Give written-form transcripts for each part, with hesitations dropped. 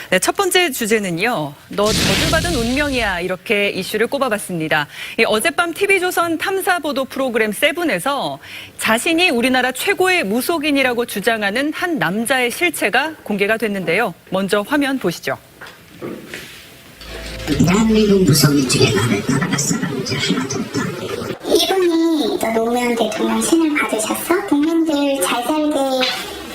네, 첫 번째 주제는요. 너 저주받은 운명이야 이렇게 이슈를 꼽아봤습니다. 어젯밤 TV조선 탐사보도 프로그램 세븐에서 자신이 우리나라 최고의 무속인이라고 주장하는 한 남자의 실체가 공개가 됐는데요. 먼저 화면 보시죠. 대한민국 무속인 중에 나를 따라갔어. 이제 하나도 없다. 이분이 노무현 대통령 신을 받으셨어? 국민들 잘 살게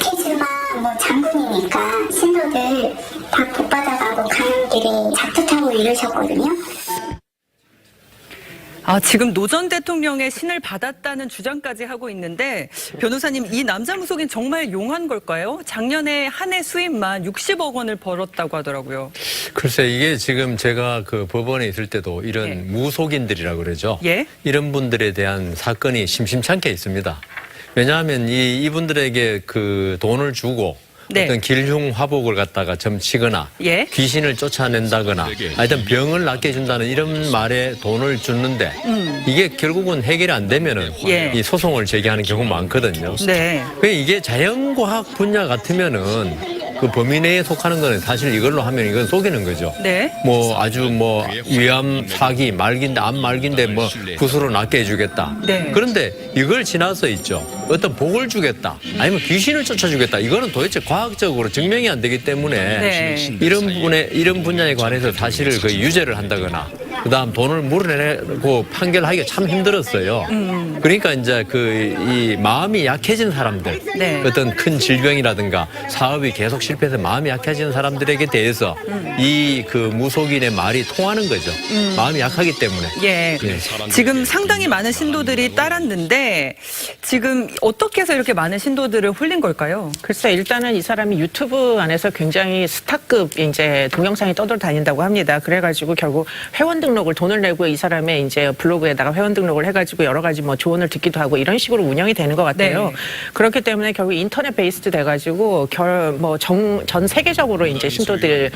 해주마 뭐 장군이니까 신도들 다 복받아가고 가는 길에 작두 타고 이러셨거든요. 지금 노 전 대통령의 신을 받았다는 주장까지 하고 있는데 변호사님, 이 남자 무속인 정말 용한 걸까요? 작년에 한 해 수입만 60억 원을 벌었다고 하더라고요. 글쎄, 이게 지금 제가 그 법원에 있을 때도 이런 예. 무속인들이라고 그러죠. 예? 이런 분들에 대한 사건이 심심찮게 있습니다. 왜냐하면 이분들에게 그 돈을 주고 네. 어떤 길흉 화복을 갖다가 점치거나 예? 귀신을 쫓아낸다거나 하여튼 병을 낫게 해준다는 이런 말에 돈을 주는데 이게 결국은 해결이 안 되면은 예. 이 소송을 제기하는 경우가 많거든요. 네. 이게 자연과학 분야 같으면은 그 범위 내에 속하는 거는 사실 이걸로 하면 이건 속이는 거죠. 네. 뭐 아주 뭐 위암 사기 말기인데 암 말기인데 뭐 붓으로 낫게 해주겠다. 네. 그런데 이걸 지나서 있죠. 어떤 복을 주겠다. 아니면 귀신을 쫓아주겠다. 이거는 도대체 과학적으로 증명이 안 되기 때문에 네. 이런 분야에 관해서 사실을 거의 유죄를 한다거나 그다음 돈을 물어내고 판결하기가 참 힘들었어요. 그러니까 이제 이 마음이 약해진 사람들, 네. 어떤 큰 질병이라든가 사업이 계속 실패해서 마음이 약해지는 사람들에게 대해서 이 그 무속인의 말이 통하는 거죠. 마음이 약하기 때문에. 예. 지금 상당히 많은 신도들이 따랐는데 지금 어떻게 해서 이렇게 많은 신도들을 홀린 걸까요? 글쎄, 일단은 이 사람이 유튜브 안에서 굉장히 스타급 이제 동영상이 떠돌아다닌다고 합니다. 그래가지고 결국 회원 등록을 돈을 내고 이 사람의 이제 블로그에다가 회원 등록을 해가지고 여러 가지 뭐 조언을 듣기도 하고 이런 식으로 운영이 되는 것 같아요. 네. 그렇기 때문에 결국 인터넷 베이스드 돼가지고 전 세계적으로 이제 신도들이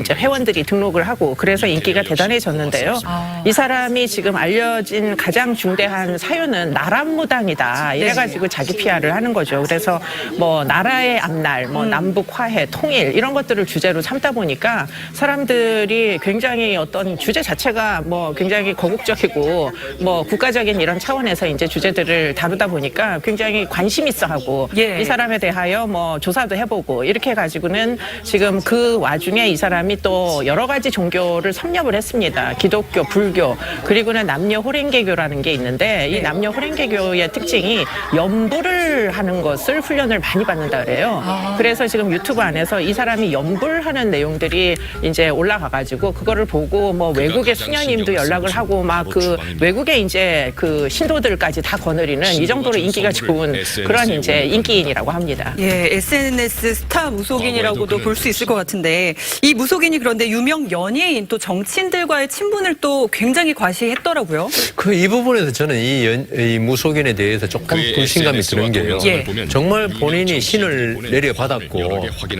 이제 회원들이 등록을 하고 그래서 인기가 대단해졌는데요. 이 사람이 지금 알려진 가장 중대한 사유는 나라무당이다. 이래가지고 자기 PR을 하는 거죠. 그래서 뭐 나라의 앞날, 뭐 남북 화해, 통일 이런 것들을 주제로 삼다 보니까 사람들이 굉장히 어떤 주제 자체가 뭐 굉장히 거국적이고 뭐 국가적인 이런 차원에서 이제 주제들을 다루다 보니까 굉장히 관심 있어 하고 예. 이 사람에 대하여 뭐 조사도 해보고 이렇게 해가지고는 지금 그 와중에 이 사람이 또 여러 가지 종교를 섭렵을 했습니다. 기독교, 불교, 그리고는 남녀 호랭개교라는 게 있는데 이 남녀 호랭개교의 특징이 연불을 하는 것을 훈련을 많이 받는다 그래요. 그래서 지금 유튜브 안에서 이 사람이 연불하는 내용들이 이제 올라가가지고 그거를 보고 뭐 외국의 수녀님도 연락을 하고 막 그 외국의 이제 그 신도들까지 다 거느리는 이 정도로 인기가 좋은 그런 이제 인기인이라고 합니다. 예, SNS 스타 무속인이라고도 볼 수 있을 것 같은데 이 무속인이 그런데 유명 연예인 또 정치인들과의 친분을 또 굉장히 과시했더라고요. 이 부분에서 저는 이 무속인에 대해서 조금 불신감이 드는 게요. 예. 정말 본인이 신을 내려받았고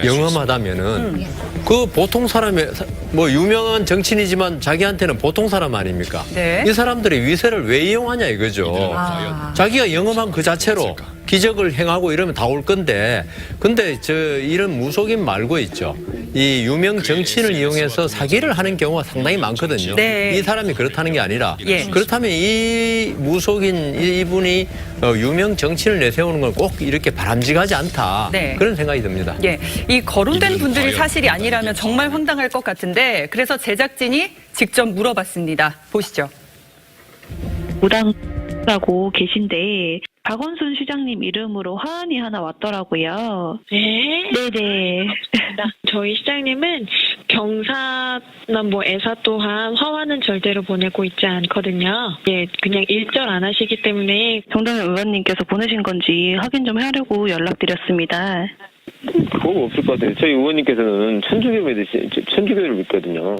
영험하다면은 그 보통 사람의 뭐 유명한 정치인이지만 자기한테는 보통 사람 아닙니까? 네. 이 사람들의 위세를 왜 이용하냐 이거죠. 자기가 영험한 그 자체로 기적을 행하고 이러면 다 올 건데 근데 이런 무속인 말고 있죠. 이 유명 정치인을 이용해서 사기를 하는 경우가 상당히 많거든요. 네. 이 사람이 그렇다는 게 아니라 예. 그렇다면 이 무속인 이분이 유명 정치인을 내세우는 건 꼭 이렇게 바람직하지 않다. 네. 그런 생각이 듭니다. 예, 이 거론된 분들이 사실이 아니라면 정말 황당할 것 같은데 그래서 제작진이 직접 물어봤습니다. 보시죠. 무당라고 계신데 박원순 시장님 이름으로 화환이 하나 왔더라고요. 네. 네네. 저희 시장님은 경사나 뭐 애사 또한 화환은 절대로 보내고 있지 않거든요. 예, 그냥 일절 안 하시기 때문에 정동현 의원님께서 보내신 건지 확인 좀 하려고 연락드렸습니다. 그건 없을 것 같아요. 저희 의원님께서는 천주교를 믿거든요.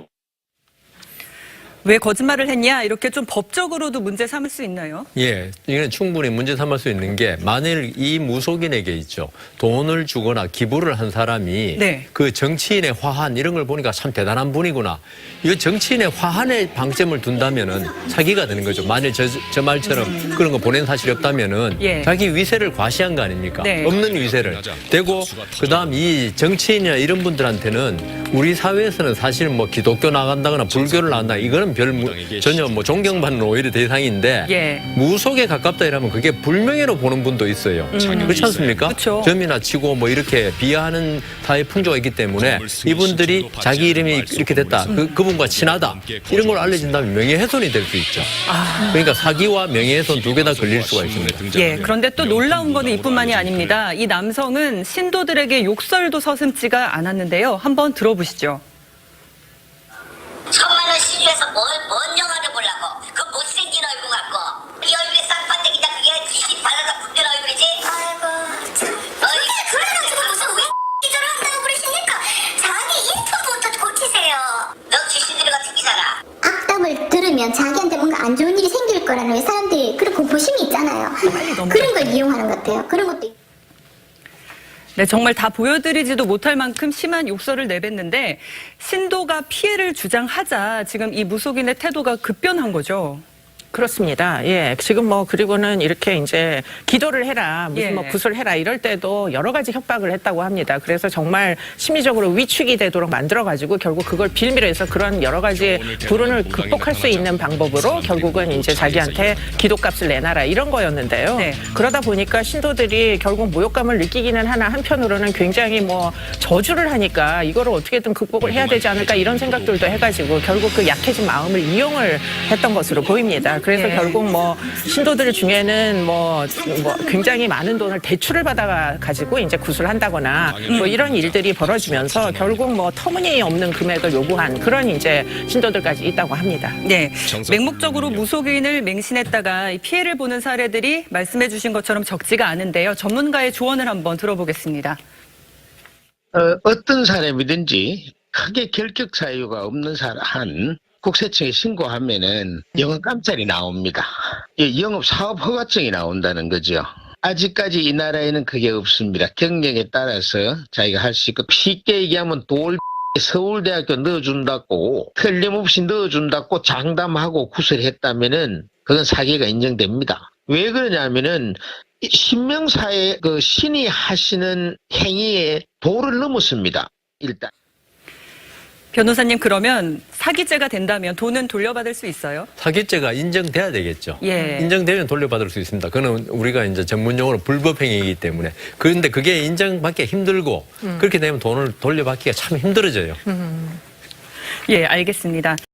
왜 거짓말을 했냐 이렇게 좀 법적으로도 문제 삼을 수 있나요? 예, 이건 충분히 문제 삼을 수 있는 게 만일 이 무속인에게 있죠. 돈을 주거나 기부를 한 사람이 네. 그 정치인의 화한 이런 걸 보니까 참 대단한 분이구나. 이 정치인의 화한에 방점을 둔다면은 사기가 되는 거죠. 만일 저 말처럼 그런 거 보낸 사실이 없다면은 예. 자기 위세를 과시한 거 아닙니까? 네. 없는 위세를. 되고 그다음 이 정치인이나 이런 분들한테는 우리 사회에서는 사실은 뭐 기독교 나간다거나 불교를 나간다 이거는 전혀 뭐 존경받는 오히려 대상인데 예. 무속에 가깝다 이러면 그게 불명예로 보는 분도 있어요. 그렇지 않습니까? 그쵸. 점이나 치고 뭐 이렇게 비하하는 사회 풍조가 있기 때문에 이분들이 자기 이름이 이렇게 됐다. 그분과 친하다. 이런 걸 알려진다면 명예훼손이 될 수 있죠. 그러니까 사기와 명예훼손 두 개 다 걸릴 수가 있습니다. 예, 그런데 또 놀라운 거는 이뿐만이 아닙니다. 이 남성은 신도들에게 욕설도 서슴지가 않았는데요. 한번 들어보시죠. 1,000만 원 시주해서 뭔 영화를 보려고? 그 못생긴 얼굴 갖고 이 얼굴에 쌍판대기다 그게 귀신 발라서 붙는 얼굴이지? 아이고 참. 근데 그래가지고 무슨 왜 기절을 한다고 그러십니까? 자기 인터부터 고치세요. 너 귀신들 같은 기사라. 악담을 들으면 자기한테 뭔가 안 좋은 일이 생길 거라는 왜 사람들이 그런 공포심이 있잖아요. 그런 걸 이용하는 것 같아요. 그런 것도. 네, 정말 다 보여드리지도 못할 만큼 심한 욕설을 내뱉는데 신도가 피해를 주장하자 지금 이 무속인의 태도가 급변한 거죠. 그렇습니다. 예. 지금 뭐 그리고는 이렇게 이제 기도를 해라, 무슨 예. 뭐 구슬해라 이럴 때도 여러 가지 협박을 했다고 합니다. 그래서 정말 심리적으로 위축이 되도록 만들어가지고 결국 그걸 빌미로 해서 그런 여러 가지 불운을 극복할 수 있는 방법으로 결국은 이제 자기한테 기도값을 내놔라 이런 거였는데요. 네. 그러다 보니까 신도들이 결국 모욕감을 느끼기는 하나 한편으로는 굉장히 뭐 저주를 하니까 이거를 어떻게든 극복을 해야 되지 않을까 이런 생각들도 해가지고 결국 그 약해진 마음을 이용을 했던 것으로 보입니다. 그래서 예. 결국 뭐 신도들 중에는 뭐 굉장히 많은 돈을 대출을 받아 가지고 이제 구술한다거나 뭐 이런 일들이 벌어지면서 결국 뭐 터무니없는 금액을 요구한 그런 이제 신도들까지 있다고 합니다. 네, 맹목적으로 무속인을 맹신했다가 이 피해를 보는 사례들이 말씀해 주신 것처럼 적지가 않은데요. 전문가의 조언을 한번 들어보겠습니다. 어떤 사람이든지 크게 결격 사유가 없는 한 국세청에 신고하면은 영업감찰이 나옵니다. 영업 사업 허가증이 나온다는 거죠. 아직까지 이 나라에는 그게 없습니다. 경력에 따라서 자기가 할 수 있고 쉽게 얘기하면 서울대학교 넣어준다고 틀림없이 넣어준다고 장담하고 구설했다면은 그건 사기가 인정됩니다. 왜 그러냐면은 신명사의 그 신이 하시는 행위에 도를 넘었습니다. 일단. 변호사님, 그러면 사기죄가 된다면 돈은 돌려받을 수 있어요? 사기죄가 인정돼야 되겠죠. 예. 인정되면 돌려받을 수 있습니다. 그거는 우리가 이제 전문용어로 불법행위이기 때문에. 그런데 그게 인정받기 힘들고 그렇게 되면 돈을 돌려받기가 참 힘들어져요. 예, 알겠습니다.